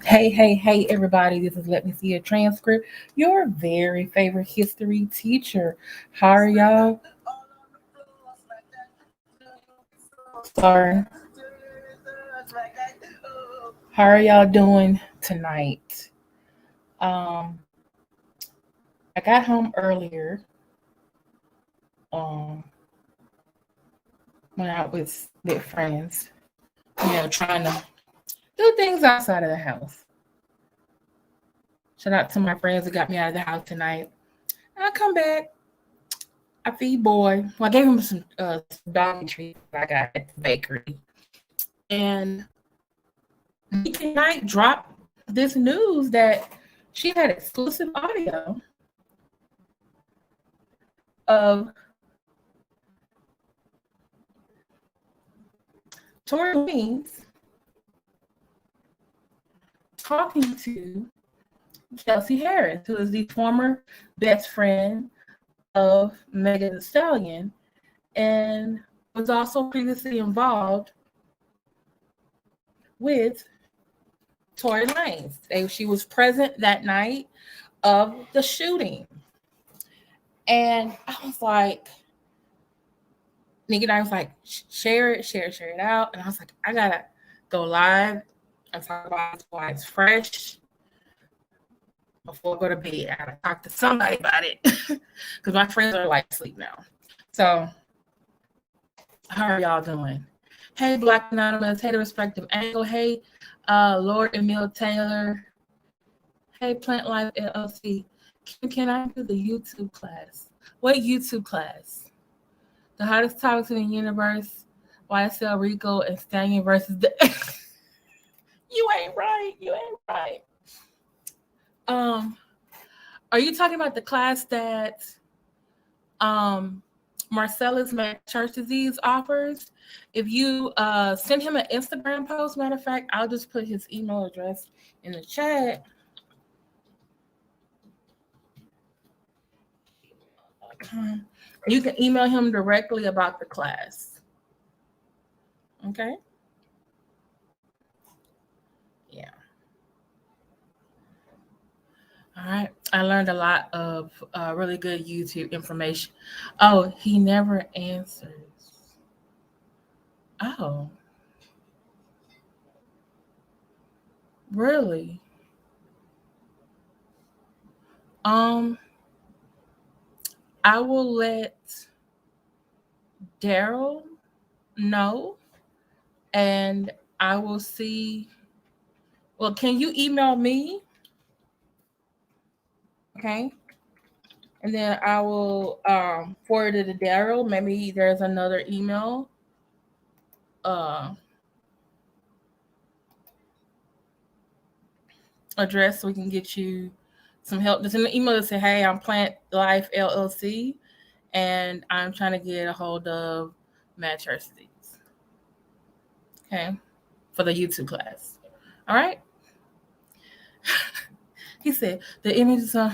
Hey, everybody. This is Let Me See a Transcript, your very favorite history teacher. How are y'all? Sorry. How are y'all doing tonight? Um, I got home earlier. Um, went out with friends. Trying to do things outside of the house. Shout out to my friends that got me out of the house tonight. I come back. I feed boy. Well, I gave him some doggy treats I got at the bakery. And Nique Night dropped this news that she had exclusive audio of Tory Lanez talking to Kelsey Harris, who is the former best friend of Megan Thee Stallion and was also previously involved with Tory Lanez. She was present that night of the shooting. And I was like, Nique and I was like, share it out. And I was like, I gotta go live and talk about it while it's fresh before I go to bed. I gotta talk to somebody about it because my friends are like asleep now. So, how are y'all doing? Hey, Black Anonymous. Hey, The Respective Angle. Hey, Lord Emil Taylor. Hey, Plant Life LLC. Can I do the YouTube class? What YouTube class? The hottest topics in the universe. YSL Rico and Stallion versus the. You ain't right. Are you talking about the class that Marcellus Church Disease offers? If you send him an Instagram post, matter of fact, I'll just put his email address in the chat. You can email him directly about the class. Okay? Yeah. All right. I learned a lot of really good YouTube information. Oh, he never answers. Oh. Really? I will let Daryl know, and I will see. Well, can you email me? Okay. And then I will forward it to Daryl. Maybe there's another email address so we can get you some help. Just in the email to say, hey, I'm Plant Life LLC, and I'm trying to get a hold of Matt Churchies. Okay. For the YouTube class. All right. He said the image is so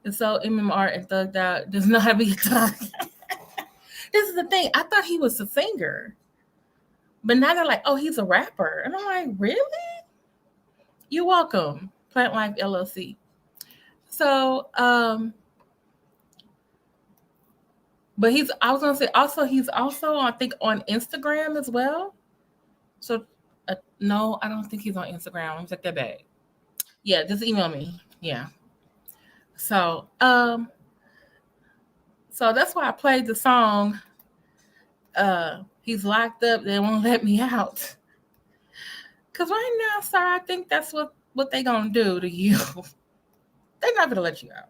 MMR and thugged out. Does not have to be thugged. This is the thing. I thought he was a singer. But now they're like, oh, he's a rapper. And I'm like, really? You're welcome. Plant Life LLC. So, but I was gonna say also he's also I think on Instagram as well. So no, I don't think he's on Instagram. Let me take that back. Yeah, just email me. Yeah. So that's why I played the song. He's locked up. They won't let me out. Cause right now, sir, I think that's what they gonna do to you. They're not gonna let you out.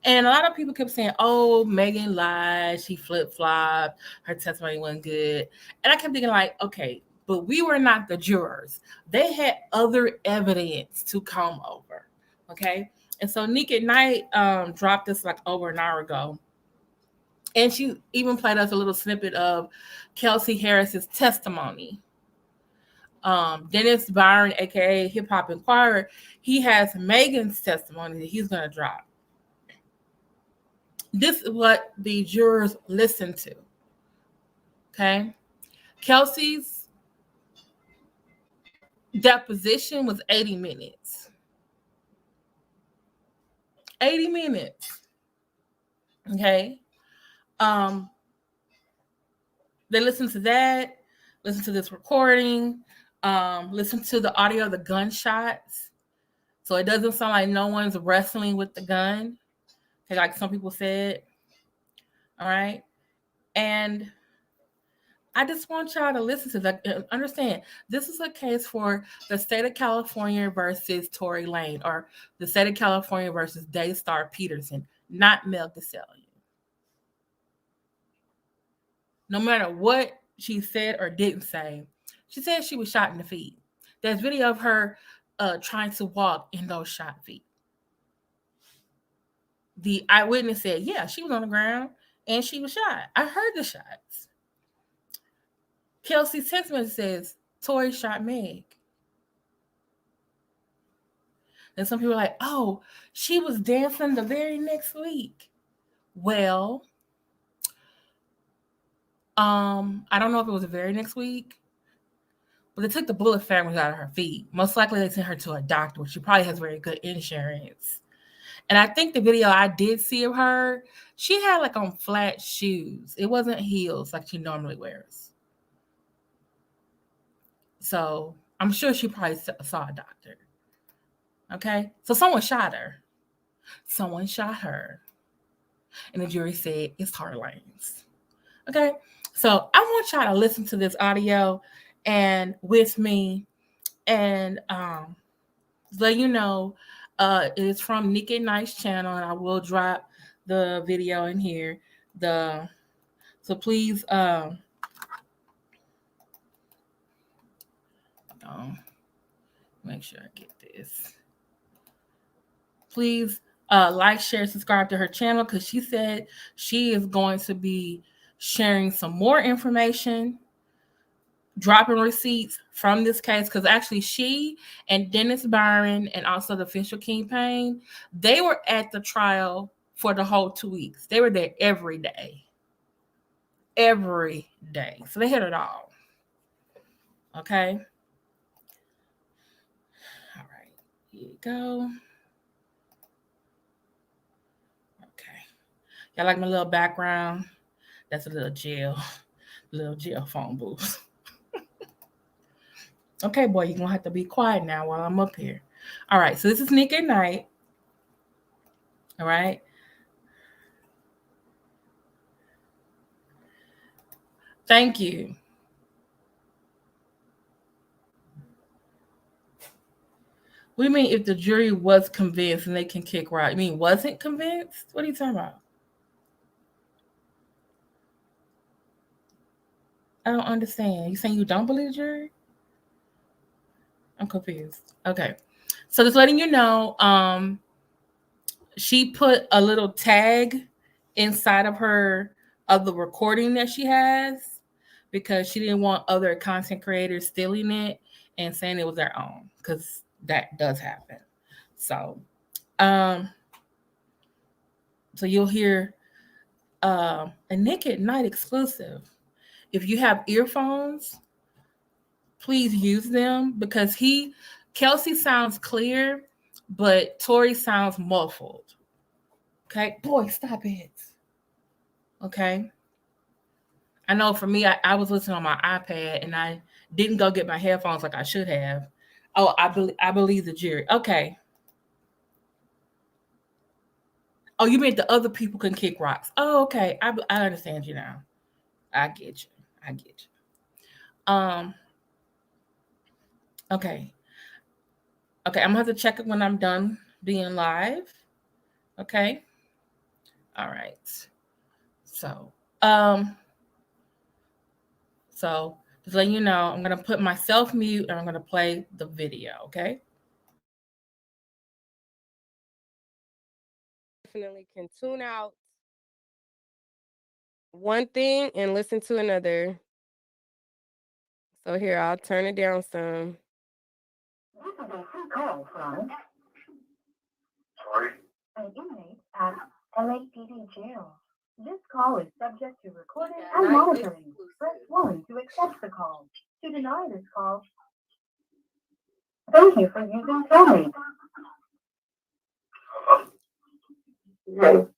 And a lot of people kept saying, "Oh, Megan lied. She flip flopped. Her testimony wasn't good." And I kept thinking, like, okay, but we were not the jurors. They had other evidence to come over. Okay, and so Nique Night dropped this like over an hour ago, and she even played us a little snippet of Kelsey Harris's testimony. Dennis Byron, aka Hip Hop Inquirer, he has Megan's testimony that he's gonna drop. This is what the jurors listened to. Okay. Kelsey's deposition was 80 minutes. 80 minutes. Okay. They listened to that, listen to this recording, listen to the audio of the gunshots. So it doesn't sound like no one's wrestling with the gun, like some people said. All right. And I just want y'all to listen to that and understand this is a case for the state of California versus Tory Lanez, or the state of California versus Daystar Peterson, not Meg Thee Stallion. No matter what she said or didn't say, she said she was shot in the feet. There's video of her trying to walk in those shot feet. The eyewitness said, yeah, she was on the ground and she was shot. I heard the shots. Kelsey's text message says, Tory shot Meg. And some people are like, oh, she was dancing the very next week. Well, I don't know if it was the very next week, but they took the bullet fragments out of her feet. Most likely they sent her to a doctor, which she probably has very good insurance. And I think the video I did see of her, she had like on flat shoes. It wasn't heels like she normally wears. So I'm sure she probably saw a doctor. Okay? So someone shot her. Someone shot her. And the jury said it's Tory Lanez. Okay? So I want y'all to listen to this audio and with me and let you know it is from Nique's channel, and I will drop the video in here. So please make sure I get this. Please like, share, subscribe to her channel, because she said she is going to be sharing some more information, dropping receipts from this case, because actually she and Dennis Byron and also the official Kingpin, they were at the trial for the whole 2 weeks. They were there every day. Every day. So they had it all. Okay. All right. Here you go. Okay. Y'all like my little background? That's a little jail phone booth. Okay, boy, you're going to have to be quiet now while I'm up here. All right, so this is Nique Night. All right. Thank you. What do you mean if the jury was convinced and they can kick rock? You mean wasn't convinced? What are you talking about? I don't understand. You saying you don't believe the jury? I'm confused. Okay. So just letting you know, she put a little tag inside of the recording that she has, because she didn't want other content creators stealing it and saying it was their own, because that does happen. So you'll hear a Nique Night exclusive. If you have earphones, please use them, because Kelsey sounds clear, but Tory sounds muffled. Okay, boy, stop it. Okay. I know for me, I was listening on my iPad and I didn't go get my headphones like I should have. Oh, I believe the jury. Okay. Oh, you mean the other people can kick rocks? Oh, okay. I understand you now. I get you. Okay. Okay, I'm gonna have to check it when I'm done being live. Okay. All right. So just letting you know, I'm gonna put myself mute and I'm gonna play the video. Okay. Definitely can tune out one thing and listen to another. So here, I'll turn it down some. This is a free call from Sorry. An inmate at LMSYT jail. This call is subject to recording and monitoring. Press 1 to accept the call. To deny this call, Thank you for using Tory. Hey. Y'all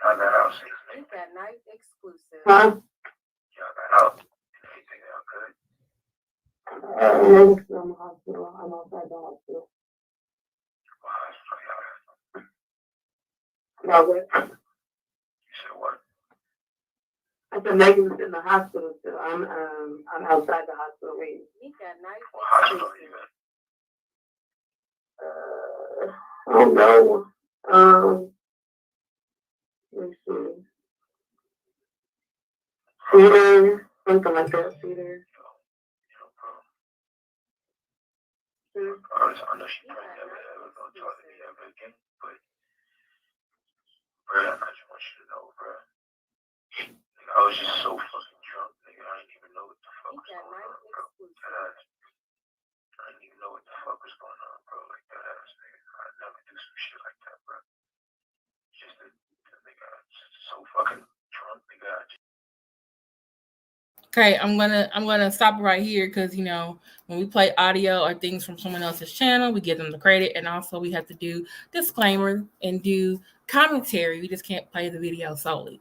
got out. Goodnight exclusive. Huh? Y'all got out. Everything y'all good. I'm still in the hospital. I'm outside the hospital. What hospital y'all at? Now what? You said what? I said Megan's in the hospital still. I'm outside the hospital waiting. Goodnight What hospital you exclusive. at? I don't know. Let me see. Cedar, something like that. Cedar. Regardless, I know she probably never ever gonna talk to me ever again, but bruh, I just want you to know, bruh. Nigga, I was just so fucking drunk, nigga. I didn't even know what the fuck was going on, bro. I didn't even know what the fuck was going on, bro. Like that ass, nigga. I'd never do some shit like that, bro. Just that, nigga, I was just so fucking drunk, nigga. Okay, I'm gonna stop right here because you know when we play audio or things from someone else's channel, we give them the credit, and also we have to do disclaimer and do commentary. We just can't play the video solely.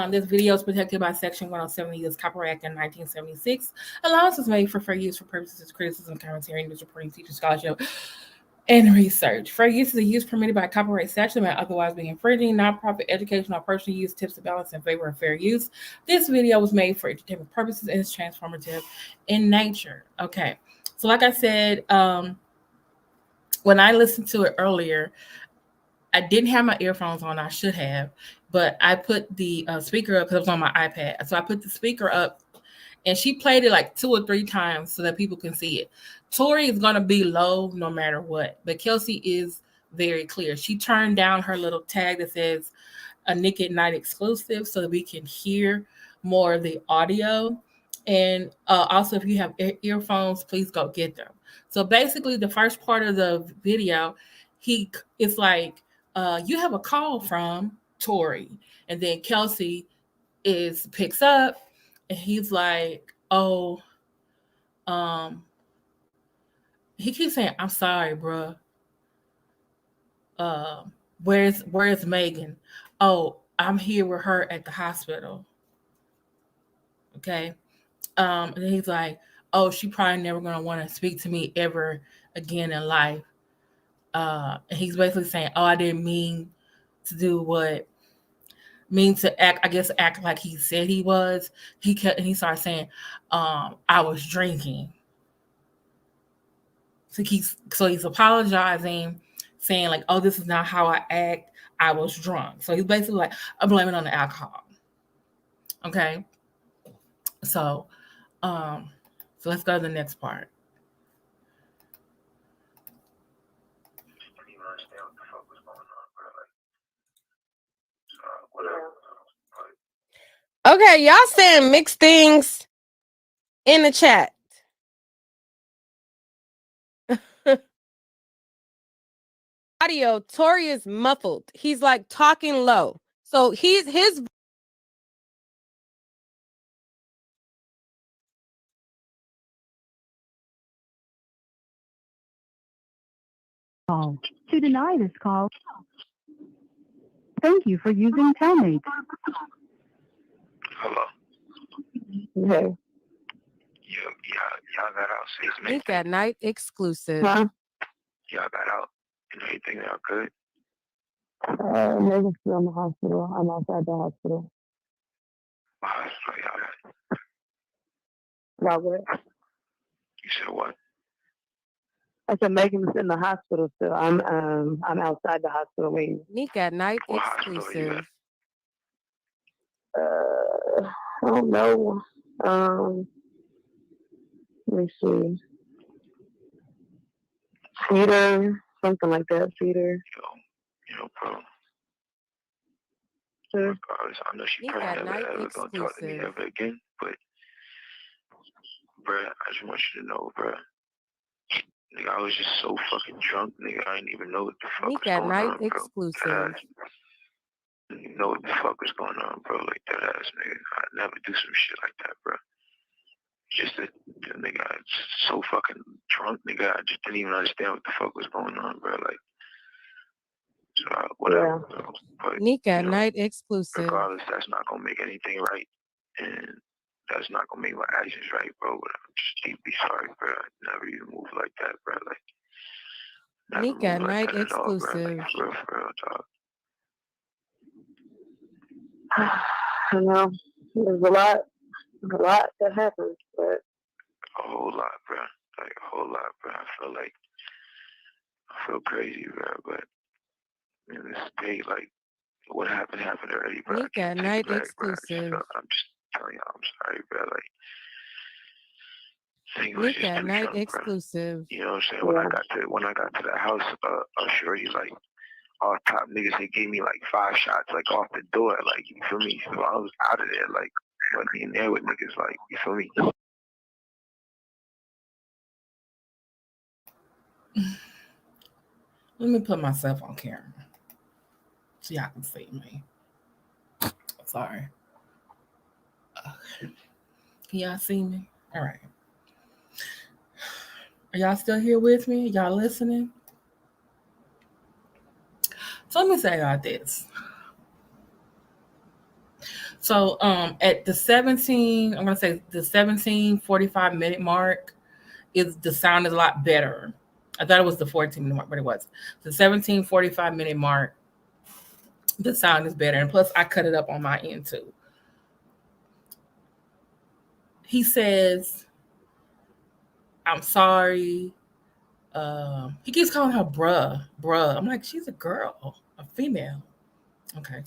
This video is protected by Section 107 of the U.S. Copyright Act in 1976. Allowance is made for fair use for purposes of criticism, commentary, news reporting, teaching, scholarship, and research. Fair use is a use permitted by copyright statute and otherwise being infringing. Nonprofit, educational, or personal use tips the balance in favor of fair use. This video was made for entertainment purposes and is transformative in nature. Okay, so like I said, when I listened to it earlier, I didn't have my earphones on. I should have, but I put the speaker up because it was on my iPad. So I put the speaker up, and she played it like 2 or 3 times so that people can see it. Tory is going to be low no matter what, but Kelsey is very clear. She turned down her little tag that says a Nique at Night exclusive so that we can hear more of the audio. And also, if you have earphones, please go get them. So basically, the first part of the video, it's like, you have a call from Tory, and then Kelsey picks up, and he's like, "Oh, he keeps saying, I'm sorry, bro. Where's Megan? Oh, I'm here with her at the hospital." Okay. And then he's like, "Oh, she probably never gonna want to speak to me ever again in life." And he's basically saying, "Oh, I didn't mean to act like he said he was." He started saying, "I was drinking." So he's apologizing, saying like, "Oh, this is not how I act. I was drunk." So he's basically like, "I'm blaming it on the alcohol." Okay. So so let's go to the next part. I didn't even understand what the fuck was going on, bro. Like, whatever. But Okay, y'all saying mixed things in the chat. Audio, Tory is muffled. He's like talking low. So his Call. To deny this call, thank you for using Telmate. hello. Hey. Y'all got out safe and Nique everything. at Night exclusive. Huh? Y'all got out and everything y'all good. Megan's still in the hospital. I'm outside the hospital. What hospital y'all at? Now what? You said what? I said Megan's in the hospital still. I'm outside the hospital waiting. Nique at Night What hospital are you exclusive. at? I don't know. Let me see. Cedar, something like that. Cedar. Yo, bro. Sure. Regardless, I know she Nique probably at never Night ever gonna talk to me exclusive. ever again, but bruh, I just want you to know, bruh. Nigga, I was just so fucking drunk, nigga. I didn't even know what the fuck Nique was at going Night on, bro. exclusive. I didn't even know what the fuck was going on, bro. Like that ass, nigga. I'd never do some shit like that, bro. Just that, nigga, I was so fucking drunk. drunk, nigga. I just didn't even understand what the fuck was going on, bro. Like, so whatever. Yeah. Bro. But Nique you know, Night exclusive. regardless, that's not gonna make anything right, and that's not gonna make my actions right, bro. But I'm just deeply sorry, bro. I never even moved like that, bro. Like, never Nique moved like Night that at all, bro. exclusive. Like, for real, dog. I know there's a lot that happens, but A whole lot, bro. Like a whole lot, bro. I feel crazy, bro. But in this state, like what happened already, bro. I Nique can't take Night it back, bro. exclusive. I'm just telling y'all, I'm sorry, bro. Like, I think it was Nique just too Night drunk, bro. exclusive. You know what I'm saying? Yeah. When I got to the house, shorty, like all top niggas, they gave me like 5 shots, like off the door, like you feel me? So I was out of there, like wasn't in there with niggas, like you feel me? Let me put myself on camera so y'all can see me. Sorry. Can y'all see me? All right. Are y'all still here with me? Y'all listening? So let me say y'all this. So at the 17:45 mark, the sound is a lot better. I thought it was the 14-minute mark, but it was. The 17:45 mark, the sound is better. And plus I cut it up on my end too. He says, I'm sorry. He keeps calling her bruh. I'm like, she's a girl, a female. Okay.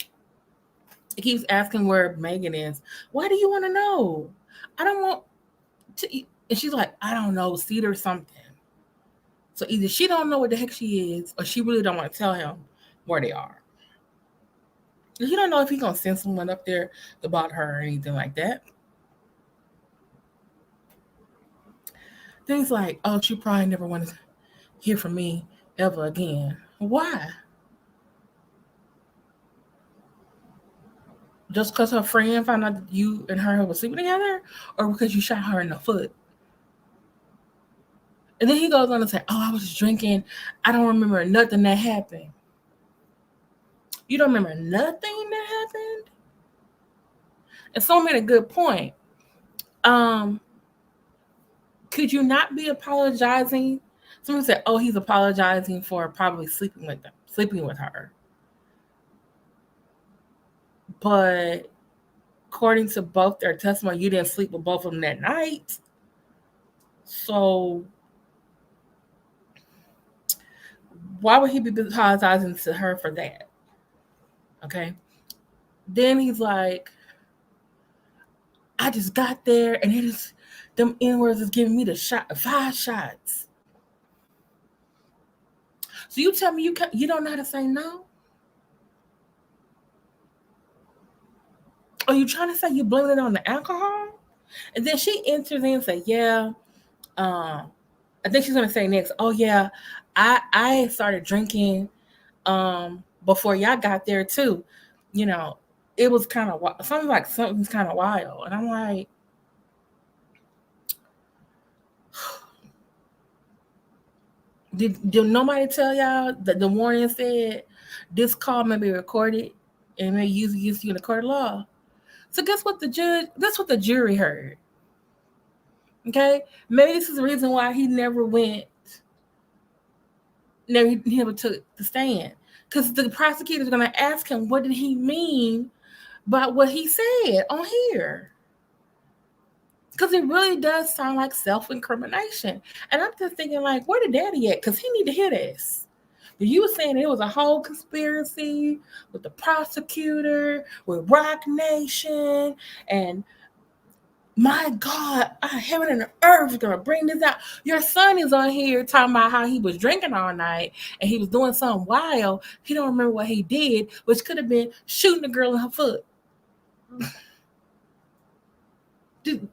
He keeps asking where Megan is. Why do you want to know? I don't want to eat. And she's like, I don't know, seed or something. So either she don't know what the heck she is, or she really don't want to tell him where they are. He don't know if he's gonna send someone up there to bother her or anything like that. Things like, oh, she probably never want to hear from me ever again. Why? Just because her friend found out that you and her were sleeping together, or because you shot her in the foot? And then he goes on to say, oh, I was drinking. I don't remember nothing that happened. You don't remember nothing that happened? And so made a good point. Could you not be apologizing? Someone said, oh, he's apologizing for probably sleeping with her. But according to both their testimony, you didn't sleep with both of them that night. So why would he be apologizing to her for that? Okay. Then he's like, I just got there and it is them N-words is giving me the 5 shots. So you tell me you don't know how to say no? Are you trying to say you blame it on the alcohol? And then she enters in and say, yeah, I think she's gonna say next, oh yeah, I started drinking before y'all got there too. You know, it was kind of something's kind of wild. And I'm like, did nobody tell y'all that the warning said this call may be recorded and may use against you in the court of law? So guess what that's what the jury heard. Okay? Maybe this is the reason why he never took the stand. Because the prosecutor's gonna ask him, what did he mean by what he said on here? Because it really does sound like self-incrimination. And I'm just thinking, like, where the daddy at? Because he need to hear this. You were saying it was a whole conspiracy with the prosecutor, with Rock Nation, and my God, heaven and earth is gonna bring this out. Your son is on here talking about how he was drinking all night and he was doing something wild. He don't remember what he did, which could have been shooting the girl in her foot. Dude.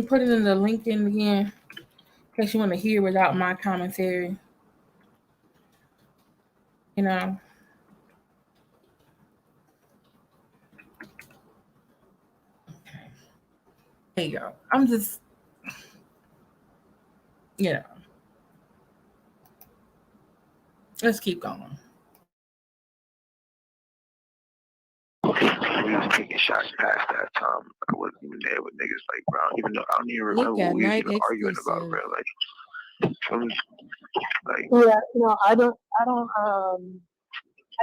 Put it in the LinkedIn again in case you want to hear without my commentary. you know. There you go. I'm just, you know, let's keep going. We was taking shots past that time. I wasn't even there with niggas like, bro. Even though I don't even remember Nique, what we was Night even arguing about, exclusive. bro. Like, feel me? Like, Yeah, no, I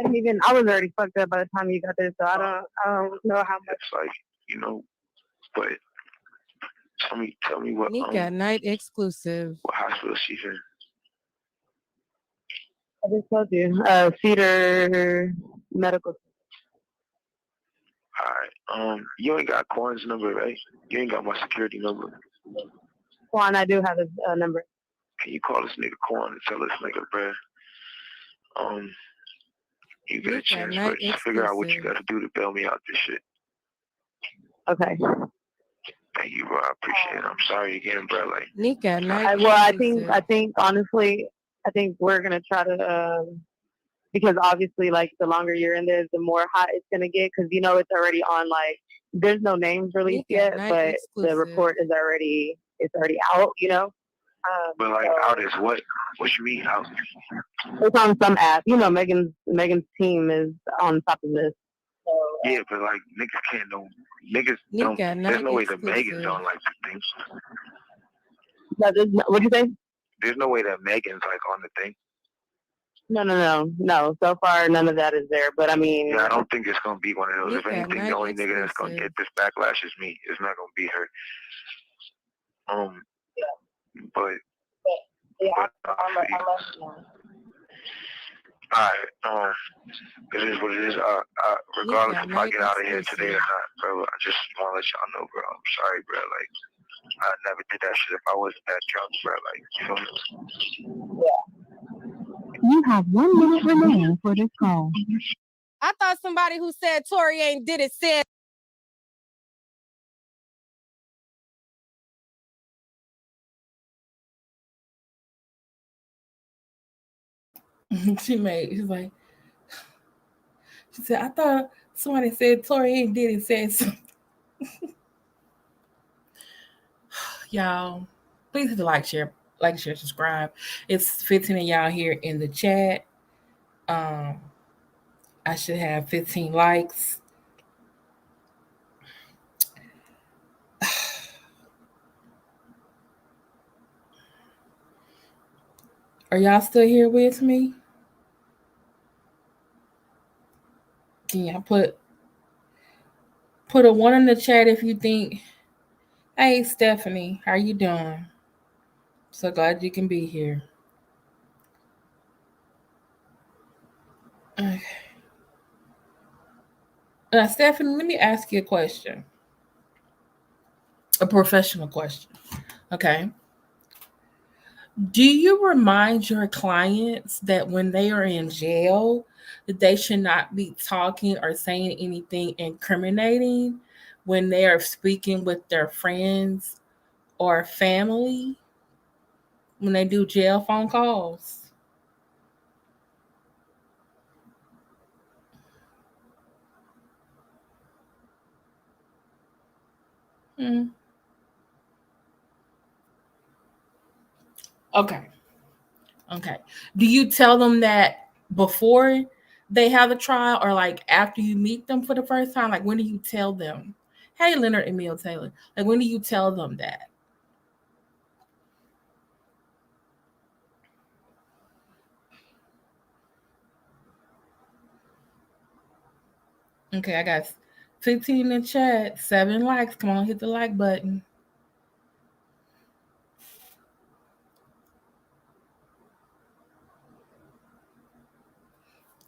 didn't even, I was already fucked up by the time you got there, so I don't know how much. it's like, but tell me what Nique, Night exclusive. what hospital she's in. I just told you, Cedar Medical. Alright, you ain't got Quan's number, right? You ain't got my security number. Quan, I do have his number. Can you call this nigga Quan and tell this nigga, bro, you get a Nique, chance, Night but just figure out what you exclusive. gotta do to bail me out this shit. Okay. Thank you, bro. I appreciate it. I'm sorry again, bro. Like, Nique, Night I exclusive. think honestly, I think we're gonna try to, because obviously, like, the longer you're in there, the more hot it's gonna get, because it's already on, like, there's no names released Nique, yet, Night but the report exclusive. is it's already out. but like, So out is what? What you mean out? it's on some app. Megan's team is on top of this. So Yeah, but like, niggas can't know. Niggas Nique, don't. There's Night no way the Megans exclusive. don't like the thing. what'd you say? There's no way that Megan's like on the thing. No. So far, none of that is there. But I mean, Yeah, I don't think it's gonna be one of those. If Nique, anything, the Night only nigga that's gonna get exclusive. this backlash is me. It's not gonna be her. But yeah, alright, it is what it is. Regardless Nique, if I Night get out of here today or exclusive. not, bro, I just wanna let y'all know, bro. I'm sorry, bro. Like, I never did that shit if I wasn't that drunk, bro. Like, you feel me? You have 1 minute remaining for this call. I thought somebody who said Tory ain't did it said. She's like, she said, I thought somebody said Tory ain't did it, said something. Y'all, please hit the like, share, subscribe. It's 15 of y'all here in the chat. I should have 15 likes. Are y'all still here with me? Can y'all put a 1 in the chat if you think, hey Stefanie, how you doing? So glad you can be here. Okay. Now, Stefanie, let me ask you a question. A professional question. Okay. Do you remind your clients that when they are in jail, that they should not be talking or saying anything incriminating when they are speaking with their friends or family when they do jail phone calls? Hmm. Okay. Okay. Do you tell them that before they have the trial or like after you meet them for the first time? Like when do you tell them? Hey, Leonard Emil Taylor. Like when do you tell them that? Okay, I got 15 in the chat, 7 likes. Come on, hit the like button.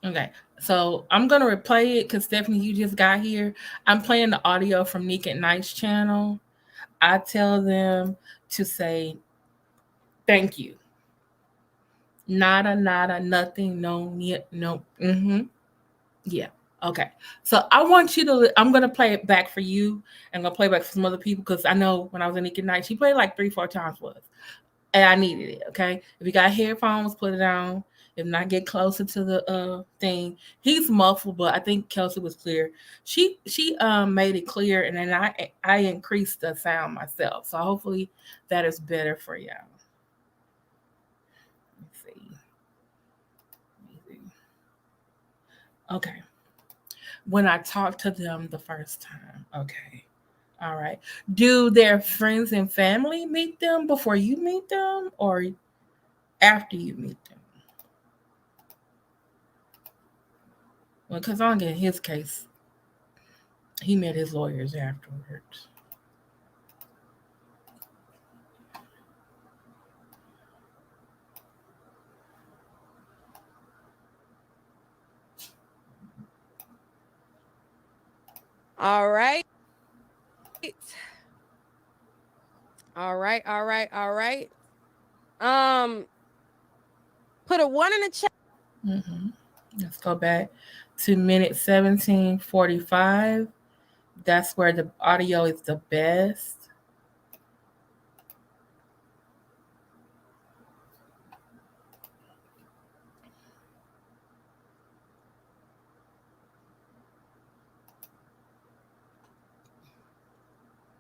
Okay, so I'm gonna replay it because Stefanie, you just got here. I'm playing the audio from Nique at Night's channel. I tell them to say thank you. Nada, nothing, no, no. Yeah. Okay. So I want you to. I'm gonna play it back for you. I'm gonna play it back for some other people because I know when I was in Nique at Night, she played like 3-4 times for us, and I needed it. Okay. If you got headphones, put it on. If not, get closer to the thing. He's muffled, but I think Kelsey was clear. She made it clear, and then I increased the sound myself. So hopefully that is better for y'all. Let's see. Okay. When I talked to them the first time. Okay. All right. Do their friends and family meet them before you meet them or after you meet them? Well, because in his case, he met his lawyers afterwards. All right. All right. Put a 1 in the chat. Mm-hmm. Let's go back to minute 17:45. That's where the audio is the best.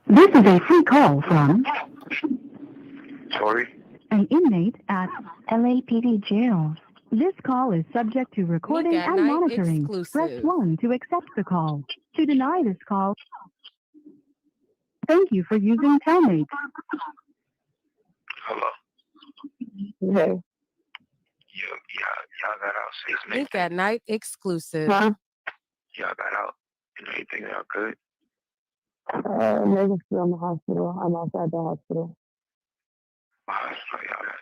This is a free call from Tory? an inmate at LAPD jail. This call is subject to recording Nique and Night monitoring. exclusive. Press 1 to accept the call. To deny this call, thank you for using Telmate. Hello? Okay. Y'all got out safe and Nique everything? Night exclusive. Huh? Y'all got out and everything, y'all good? Maybe still in the hospital. I'm outside the hospital. Hospital, y'all at?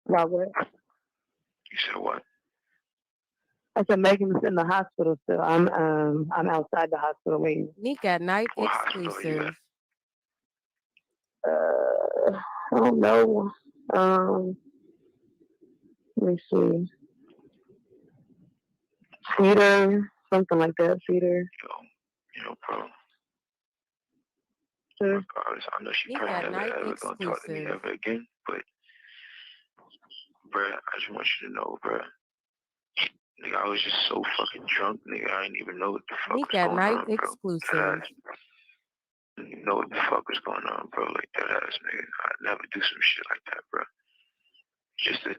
About what? You said what? I said Megan's in the hospital still. I'm outside the hospital waiting. Nique Night What hospital are you exclusive. at? I don't know. Let me see. Feeder, something like that. Feeder. Yo, bro. Sure. Regardless, I know she Nique probably Night never ever gonna talk to me exclusive. ever again, but bruh, I just want you to know, bruh. Nigga, I was just so fucking drunk, nigga. I didn't even know what the fuck Nique was going Night on, bro. exclusive. I didn't even know what the fuck was going on, bro. Like that ass, nigga. I'd never do some shit like that, bro. Just that,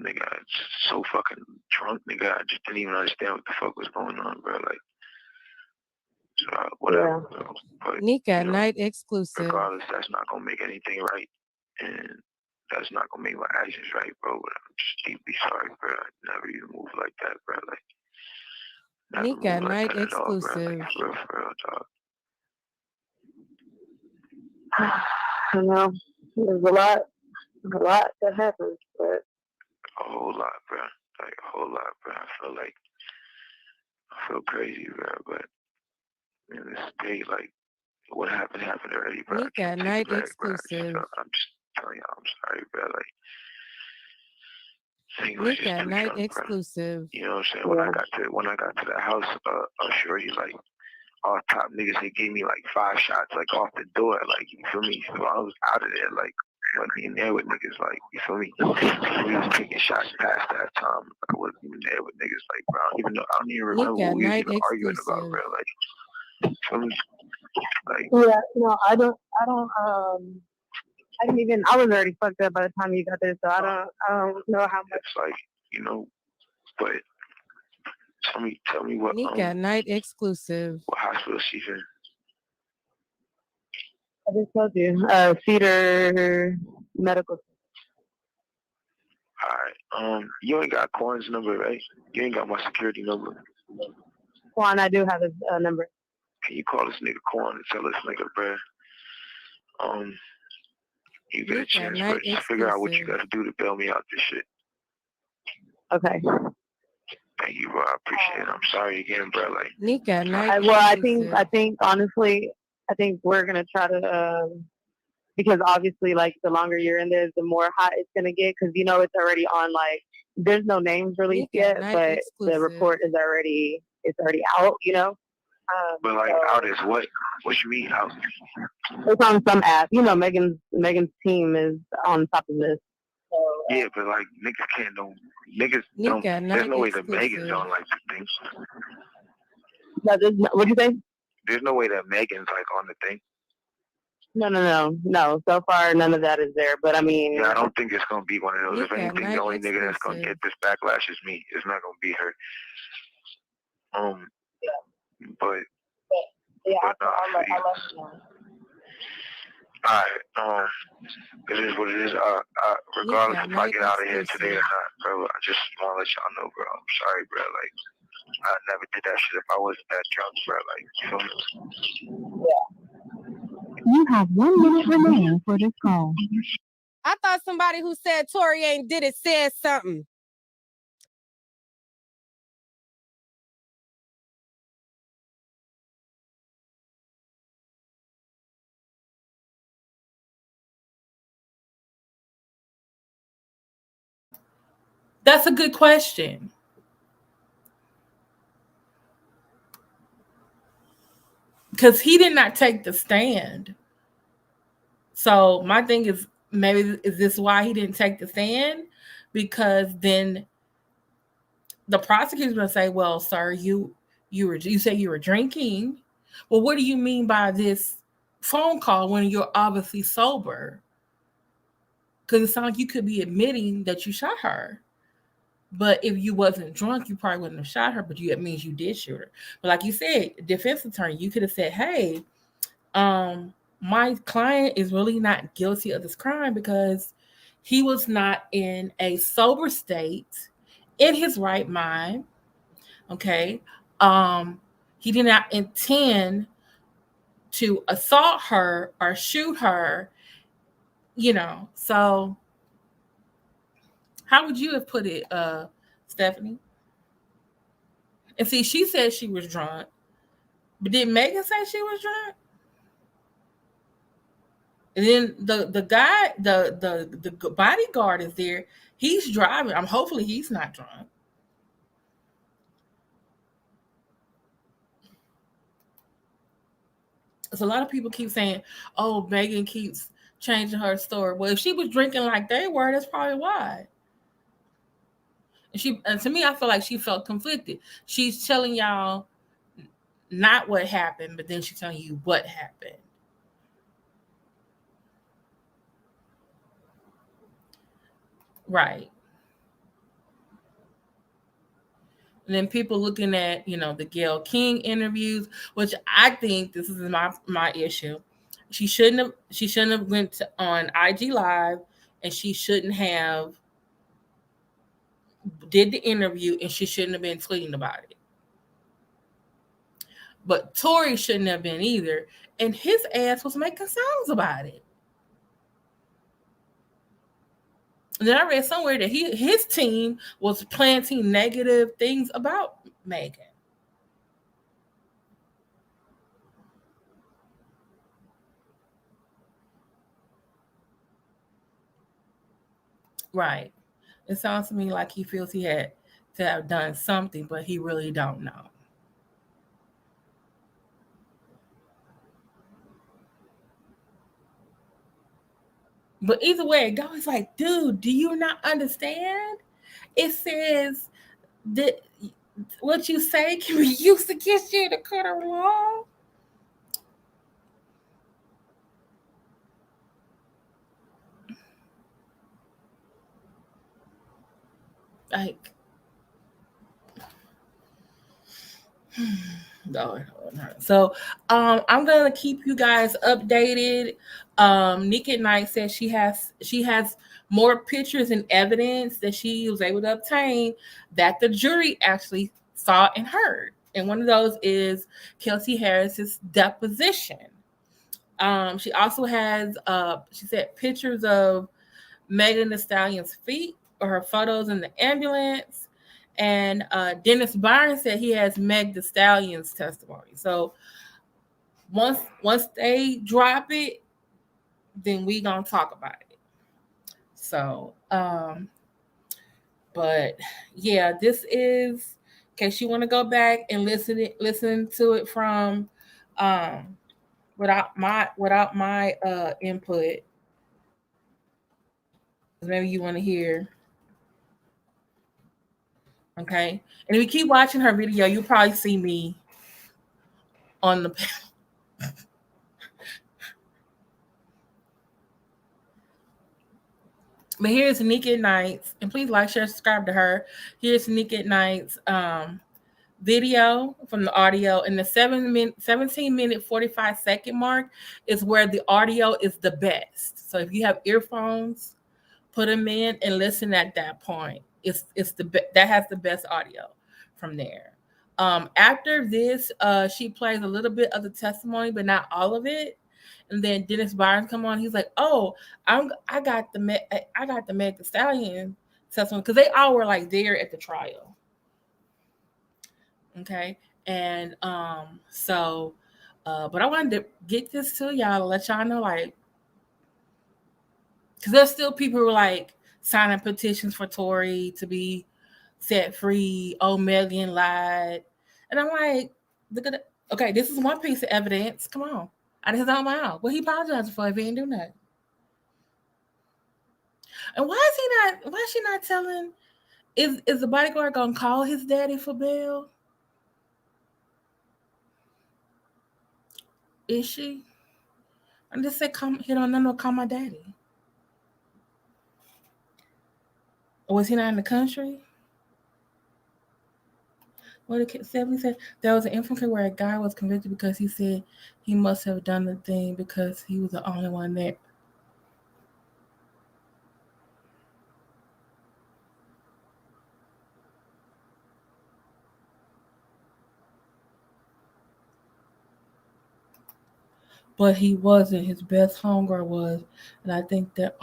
nigga, I was so fucking drunk, nigga. I just didn't even understand what the fuck was going on, bro. Like, so whatever, Yeah. bro. But Nique you know, Night exclusive. regardless, that's not gonna make anything right, and that's not gonna make my actions right, bro. But I'm just deeply sorry, bro. I never even moved like that, bro. Like, never Nique moved like Night that at all, bro. exclusive. Like, for real, dog. I know. There's a lot that happens, but A whole lot, bro. Like a whole lot, bro. I feel crazy, bro. But in this state, like, what happened already, bro. I Nique can't take Night it back, bro. exclusive. I'm just telling y'all, I'm sorry, bro. Like, I think I was Nique just too Night drunk, bro. exclusive. You know what I'm saying? yeah. When I got to the house, shorty, like, all top niggas, they gave me like 5 shots, like off the door, like, you feel me? So I was out of there, like, wasn't even there with niggas, like, you feel me? We was taking shots past that time. I wasn't even there with niggas, like, bro. I don't even remember Nique what we was Night even arguing about, exclusive. bro. Like, you feel me? Like, Yeah, no, I didn't even, I was already fucked up by the time you got there, so I don't know how much. it's like, you know, but tell me what Nique Night exclusive. what hospital she's in. I just told you, Cedar Medical. Alright, you ain't got Corn's number, right? You ain't got my security number. Juan, I do have his number. Can you call this nigga Corn and tell this nigga, bro? You get a Nique chance, Night bro. Just figure out what you exclusive. gotta do to bail me out this shit. Okay. Thank you, bro. I appreciate it. I'm sorry again, bro. Like, Nique Night Well, I exclusive. think honestly, I think we're gonna try to, because obviously, like, the longer you're in there, the more hot it's gonna get, because you know it's already on. Like, there's no names released Nique yet, Night but the exclusive. report is already out. You know. but like, So out is what? What you mean out? it's on some app. You know, Megan's team is on top of this. So Yeah, but like niggas can't know. Niggas Nique don't. got There's no Nique way that Megan's exclusive. don't like the thing. No, what'd you say? There's no way that Megan's like on the thing. No. So far, none of that is there. But I mean, Yeah, I don't think it's gonna be one of those. Nique If got anything, the Nique only nigga that's gonna get exclusive. this backlash is me. It's not gonna be her. But yeah, but I love you. alright, it is what it is. Regardless got if I Nique get out of here exclusive. today or not, bro, I just wanna let y'all know, bro. I'm sorry, bro. Like, I never did that shit if I wasn't that drunk, bro. Like, you feel me? You have 1 minute remaining for this call. I thought somebody who said Tory ain't did it said something. That's a good question. Because he did not take the stand. So my thing is, maybe is this why he didn't take the stand? Because then the prosecutor's going to say, "Well, sir, you say you were drinking. Well, what do you mean by this phone call when you're obviously sober? Because it sounds like you could be admitting that you shot her. But if you wasn't drunk, you probably wouldn't have shot her. But it means you did shoot her. But like you said, defense attorney, you could have said, "Hey, my client is really not guilty of this crime because he was not in a sober state, in his right mind. Okay, he did not intend to assault her or shoot her. So how would you have put it, Stefanie?" And see, she said she was drunk, but did Megan say she was drunk? And then the guy, the bodyguard is there. He's driving. Hopefully he's not drunk. So a lot of people keep saying, "Oh, Megan keeps changing her story." Well, if she was drinking like they were, that's probably why. And to me, I feel like she felt conflicted. She's telling y'all not what happened, but then she's telling you what happened. Right. And then people looking at, the Gayle King interviews, which I think this is my issue. She shouldn't have went on IG Live, and she shouldn't have did the interview, and she shouldn't have been tweeting about it. But Tory shouldn't have been either, and his ass was making songs about it. And then I read somewhere that his team was planting negative things about Megan. Right. It sounds to me like he feels he had to have done something, but he really don't know. But either way it goes, like, dude, do you not understand? It says that what you say can be used against you to cut her law. Like, Lord. So I'm gonna keep you guys updated. Nique Knight says she has more pictures and evidence that she was able to obtain that the jury actually saw and heard. And one of those is Kelsey Harris's deposition. She also has she said pictures of Megan Thee Stallion's feet or her photos in the ambulance. And Dennis Byron said he has Meg Thee Stallion's testimony. So once they drop it, then we gonna talk about it. So but yeah, this is in case you want to go back and listen to it from without my input. Maybe you want to hear. Okay. And if you keep watching her video, you'll probably see me on the panel. But here's Nique Knight's, and please like, share, subscribe to her. Here's Nique Knight's video from the audio, and the 17-minute 45-second mark is where the audio is the best. So if you have earphones, put them in and listen at that point. It's that has the best audio from there. After this, she plays a little bit of the testimony, but not all of it. And then Dennis Byron come on. He's like, "Oh, I got the Meg Thee Stallion testimony," because they all were like there at the trial. Okay, and so, but I wanted to get this to y'all to let y'all know, like, because there's still people who are like signing petitions for Tory to be set free. Oh, Megan lied, and I'm like, look at it. Okay, this is one piece of evidence. Come on. Out of his own mouth. What he apologizing for if he didn't do nothing? And why is she not telling? Is the bodyguard gonna call his daddy for bail? Is she? I just said, he don't know, call my daddy. Or was he not in the country? What did Stephanie said? There was an incident where a guy was convicted because he said he must have done the thing because he was the only one there. But he wasn't. His best homegirl was. And I think that,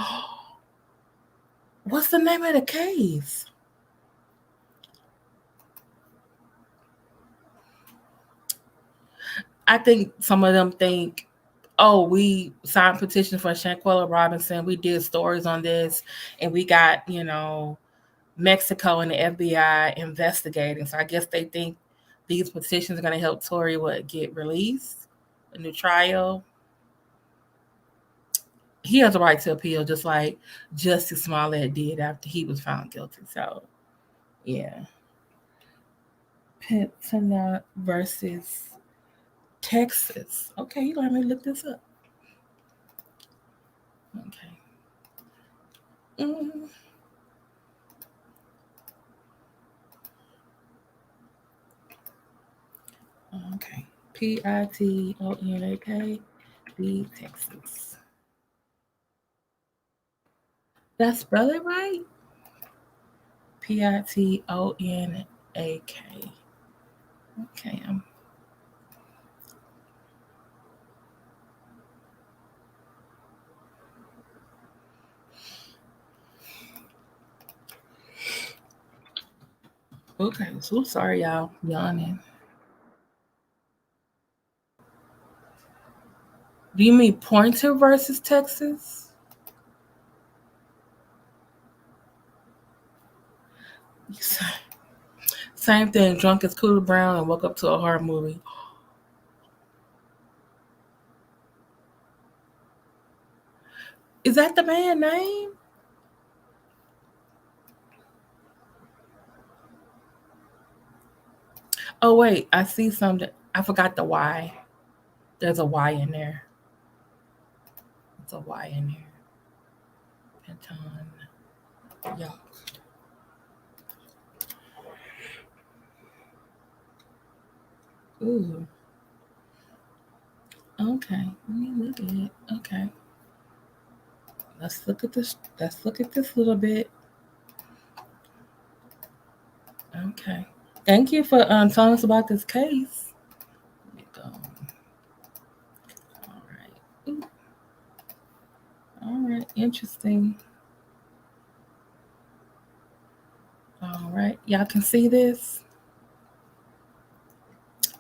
what's the name of the case? I think some of them think, oh, we signed petitions for Shanquella Robinson. We did stories on this, and we got, Mexico and the FBI investigating. So I guess they think these petitions are going to help Tory get released, a new trial. He has a right to appeal, just like Justice Smollett did after he was found guilty. So, yeah. Pontinkya versus Texas. Okay, you let me look this up. Okay. Okay. Pontinkya, Texas. Did I spell it right? Pontinkak. Okay. Okay, so sorry, y'all. Yawning. Do you mean Pointer versus Texas? Same thing. Drunk as Cooter Brown and woke up to a horror movie. Is that the man's name? Oh, wait. I see something. I forgot the Y. There's a Y in there. It's a Y in there. Pontinkya. Ooh. Okay. Let me look at it. Okay. Let's look at this. Let's look at this a little bit. Okay. Thank you for telling us about this case. Let me go. All right. Ooh. All right. Interesting. All right. Y'all can see this.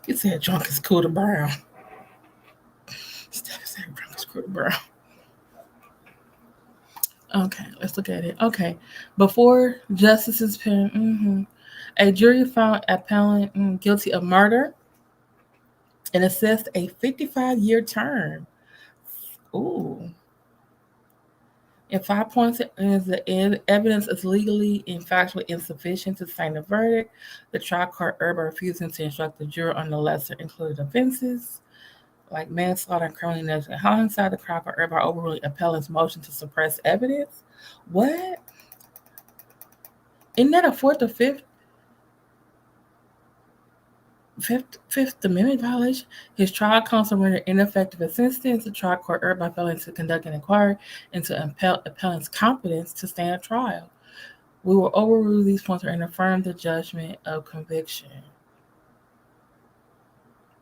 You said drunk as Cooter Brown. Stefanie said drunk as Cooter Brown. Okay, let's look at it. Okay. Before justice's pen, a jury found appellant guilty of murder and assessed a 55-year term. Ooh. If 5 points is the evidence is legally and factually insufficient to sustain the verdict, the trial court erred by refusing to instruct the juror on the lesser included offenses, like manslaughter and criminal negligence. Hindsight, the trial court erred by overruling appellant's motion to suppress evidence. What? Isn't that a fourth or fifth Amendment violation? His trial counsel rendered ineffective assistance. The trial court erred by failing to conduct an inquiry into appellant's competence to stand trial. We will overrule these points and affirm the judgment of conviction.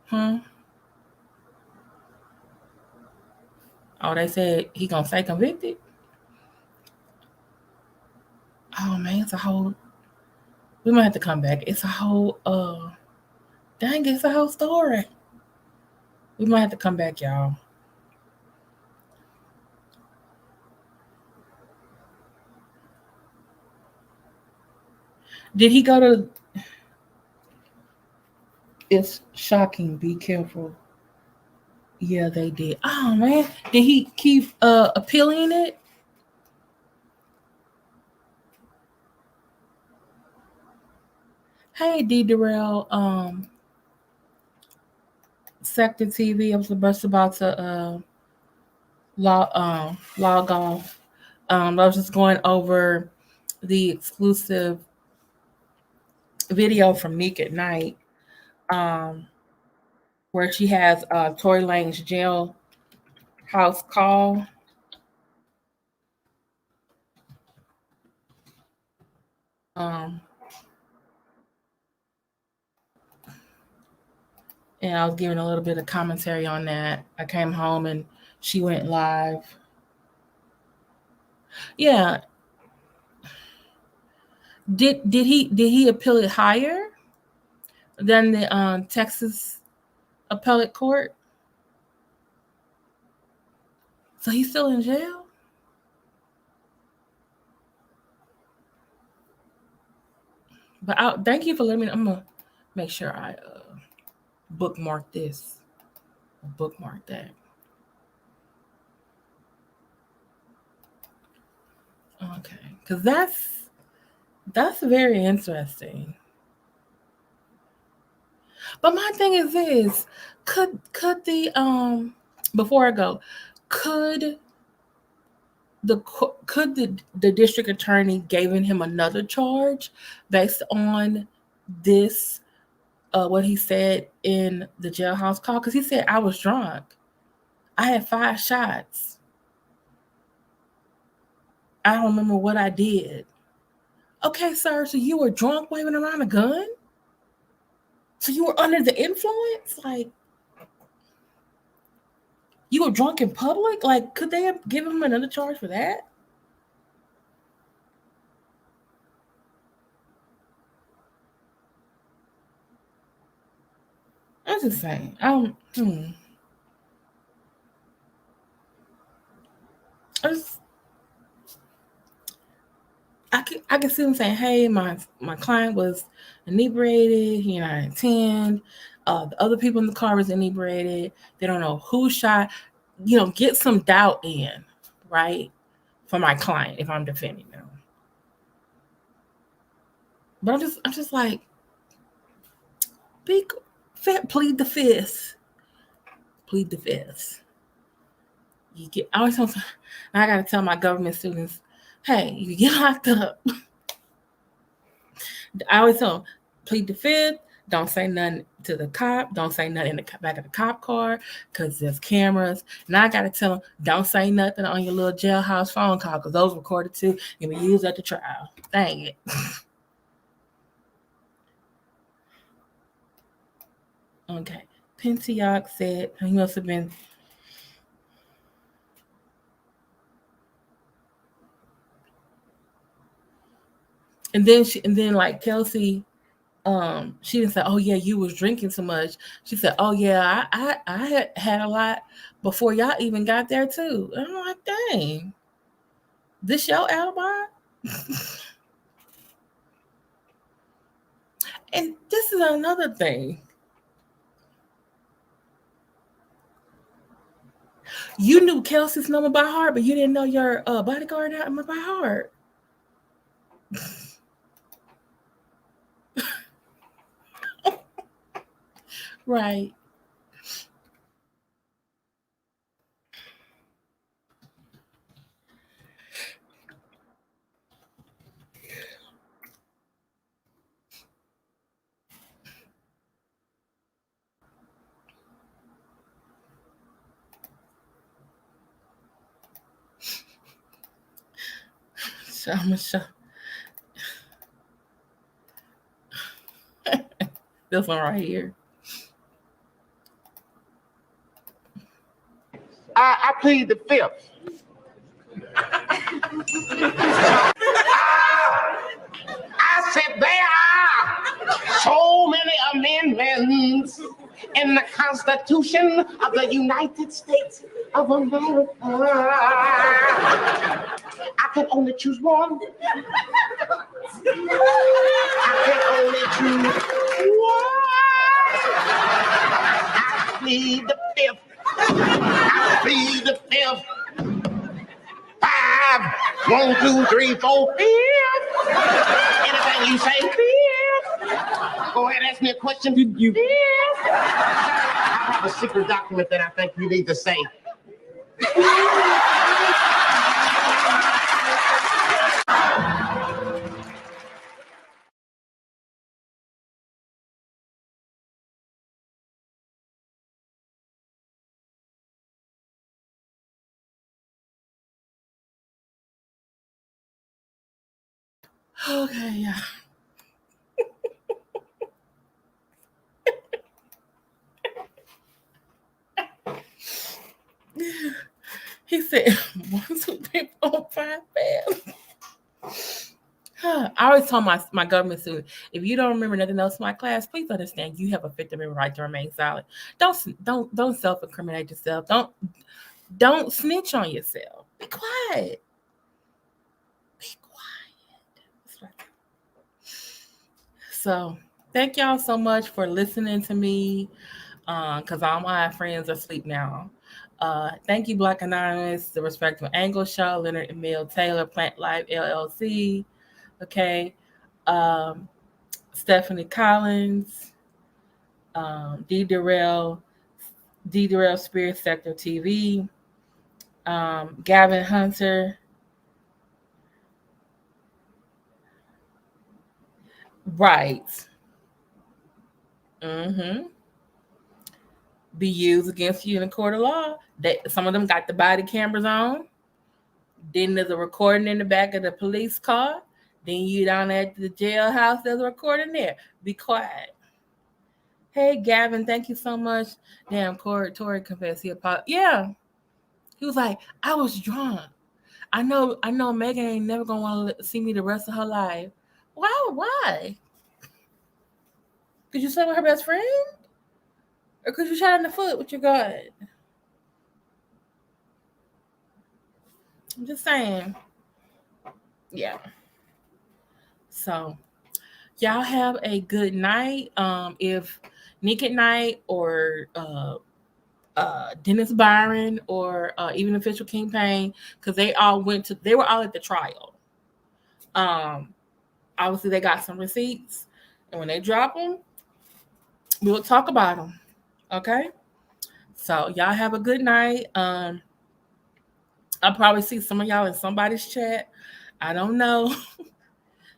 Oh, they said he gonna say convicted? Oh man, it's a whole. We might have to come back. It's a whole. Dang, it's a whole story. We might have to come back, y'all. Did he go to? It's shocking. Be careful. Yeah, they did. Oh man, did he keep appealing it? Hey, D. Durrell, Sector TV. I was about to log off. I was just going over the exclusive video from Nique at night, where she has Tory Lanez jailhouse call. And I was giving a little bit of commentary on that. I came home and she went live. Yeah. Did he appeal it higher than the Texas appellate court? So he's still in jail? But thank you for letting me know. I'm gonna make sure I bookmark this. Bookmark that. Okay, because that's very interesting. But my thing is this: could the before I go, could the district attorney given him another charge based on this what he said in the jailhouse call? Because he said I was drunk. I had 5 shots. I don't remember what I did. Okay, sir, so you were drunk waving around a gun? So you were under the influence? Like, you were drunk in public? Like, could they have given him another charge for that? I'm just saying. I can see them saying, hey, my client was inebriated, he did not intend. The other people in the car was inebriated. They don't know who shot. Get some doubt in, right? For my client if I'm defending them. But I'm just like, plead the fifth. Plead the fifth. I gotta tell my government students, hey, you get locked up. I always tell them, plead the fifth. Don't say nothing to the cop. Don't say nothing in the back of the cop car because there's cameras. Now I got to tell them, don't say nothing on your little jailhouse phone call because those recorded too and be used at the trial. Dang it. Okay. Pontinkya said he must have been. And then like Kelsey, she didn't say, oh yeah, you was drinking so much. She said, oh yeah, I had a lot before y'all even got there too. And I'm like, dang, this your alibi? And this is another thing. You knew Kelsey's number by heart, but you didn't know your bodyguard number by heart. Right. So I'm gonna show this one right here. I plead the fifth. I said there are so many amendments in the Constitution of the United States of America. I can only choose one. I can only choose one. I plead the fifth. I plead the fifth. 5, 1, 2, 3, 4, 5. Anything you say, 5. Go ahead, ask me a question. Did you? 5. I have a secret document that I think you need to say. Okay, yeah. He said 1, 2, 3, 4, 5, 5. I always tell my government students, if you don't remember nothing else in my class, please understand you have a Fifth Amendment right to remain silent. Don't self-incriminate yourself. Don't snitch on yourself. Be quiet. Be quiet. So thank y'all so much for listening to me. Because all my friends are asleep now. Thank you, Black Anonymous, The Respectful Angle Show, Leonard Emil Taylor, Plant Life LLC. Okay. Stefanie Collins, D. Darrell Spirit Sector TV, Gavin Hunter. Right. Mm-hmm. Be used against you in a court of law. Some of them got the body cameras on. Then there's a recording in the back of the police car. Then you down at the jailhouse, there's a recording there. Be quiet. Hey, Gavin, thank you so much. Damn, Tory confessed he apologized. Yeah. He was like, I was drunk. I know Megan ain't never gonna want to see me the rest of her life. Why? Could you sleep with her best friend? Or could you shot her in the foot with your gun? I'm just saying. Yeah. So y'all have a good night. If Nique at Night or Dennis Byron or even Official King Payne, because they were all at the trial. Obviously they got some receipts, and when they drop them, we'll talk about them. Okay. So y'all have a good night. I'll probably see some of y'all in somebody's chat. I don't know.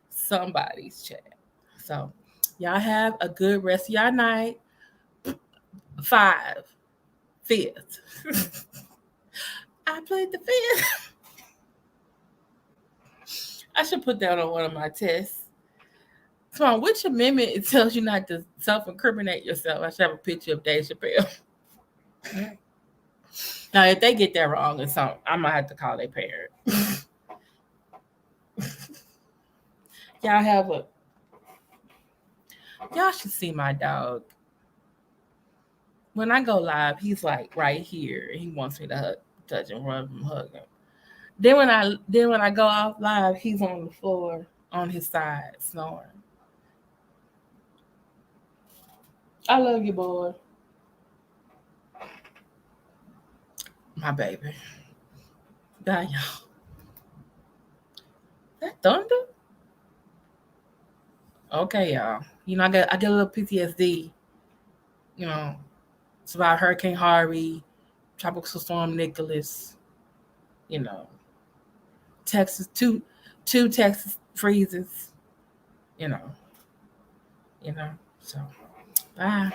Somebody's chat. So y'all have a good rest of y'all night. 5, 5th. I played the 5th. I should put that on one of my tests. Come on, which amendment it tells you not to self-incriminate yourself? I should have a picture of Dave Chappelle. Now, if they get that wrong or something, I might have to call their parent. Y'all should see my dog. When I go live, he's like right here. He wants me to touch him, rub him, hug him. Then when I go off live, he's on the floor on his side snoring. I love you, boy. My baby. Bye, y'all. That thunder? Okay, y'all. You know, I get a little PTSD. You know, it's about Hurricane Harvey, Tropical Storm Nicholas. You know, Texas, two Texas freezes. You know. So bye.